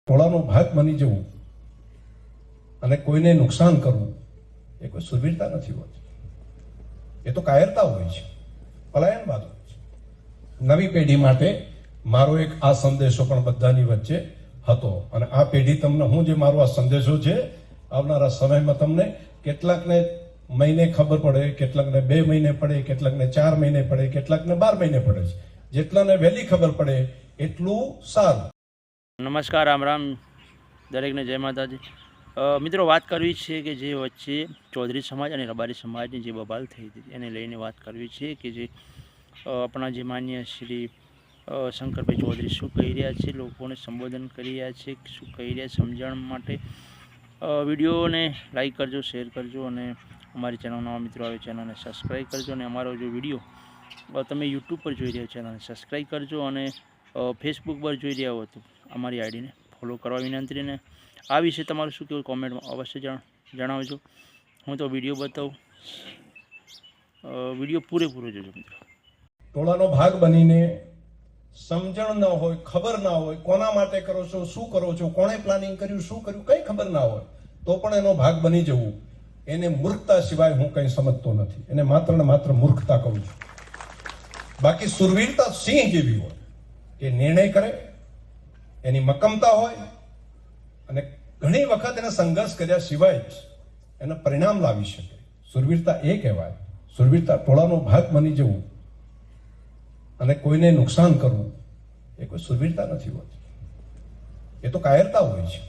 ટોળાનો ભાગ બની જવું અને કોઈને નુકસાન કરવું એ કોઈ સુરવીરતા નથી હોતી, એ તો કાયરતા હોય છે, પલાયનવાદ હોય છે. નવી પેઢી માટે મારો એક આ સંદેશો પણ બધાની વચ્ચે હતો અને આ પેઢી તમને હું જે મારો આ સંદેશો છે આવનારા સમયમાં તમને કેટલાકને મહિને ખબર પડે, કેટલાકને 2 મહિને પડે, કેટલાકને 4 મહિને પડે, કેટલાકને 12 મહિને પડે છે. જેટલાને વહેલી ખબર પડે એટલું સારું. નમસ્કાર, રામ રામ, દરેકને જય માતાજી. મિત્રો, વાત કરવી છે કે જે વચ્ચે ચૌધરી સમાજ અને રબારી સમાજની જે બબાલ થઈ હતી એને લઈને વાત કરવી છે કે જે આપણા જે માન્ય શ્રી શંકરભાઈ ચૌધરી શું કહી રહ્યા છે, લોકોને સંબોધન કરી રહ્યા છે, શું કહી રહ્યા સમજણ માટે વિડીયોને લાઈક કરજો, શેર કરજો અને અમારી ચેનલ નવા મિત્રો આવે ચેનલને સબસ્ક્રાઈબ કરજો. અને અમારો જો વિડીયો તમે યુટ્યુબ પર જોઈ રહ્યા છો ચેનલને સબસ્ક્રાઈબ કરજો અને ફેસબુક પર જોઈ રહ્યા હો તો અમારી આઈડીને ફોલો કરવા વિનંતી. ને આ વિશે તમારું શું કહેવું કોમેન્ટમાં અવશ્ય જણાવજો. હું તો વિડીયો બતાવું, વિડીયો પૂરેપૂરો જોજો મિત્રો. ટોળાનો ભાગ બનીને સમજણ ન હોય, ખબર ના હોય, કોના માટે કરો છો, શું કરો છો, કોણે પ્લાનિંગ કર્યું, શું કર્યું, કંઈ ખબર ના હોય તો પણ એનો ભાગ બની જવું, એને મૂર્ખતા સિવાય હું કંઈ સમજતો નથી. એને માત્ર ને માત્ર મૂર્ખતા કહું છું. બાકી સુરવીરતા સિંહ જેવી હોય કે નિર્ણય કરે, એની મક્કમતા હોય અને ઘણી વખત એને સંઘર્ષ કર્યા સિવાય જ એને પરિણામ લાવી શકે. સુરવીરતા એ કહેવાય. સુરવીરતા ટોળાનો ભાગ બની જવું અને કોઈને નુકસાન કરવું એ કોઈ સુરવીરતા નથી હોતી, એ તો કાયરતા હોય છે,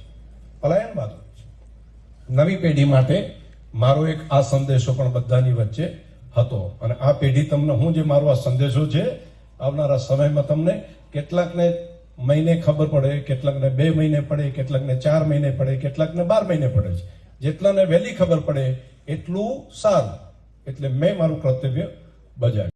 પલાયનવાદ હોય છે. નવી પેઢી માટે મારો એક આ સંદેશો પણ બધાની વચ્ચે હતો અને આ પેઢી તમને હું જે મારો આ સંદેશો છે આવનારા સમયમાં તમને કેટલાકને મહિને ખબર પડે, કેટલાકને 2 મહિને પડે, કેટલાકને 4 મહિને પડે, કેટલાકને 12 મહિને પડે છે. જેટલાને વહેલી ખબર પડે એટલું સારું. એટલે મેં મારું કર્તવ્ય બજાવ્યું.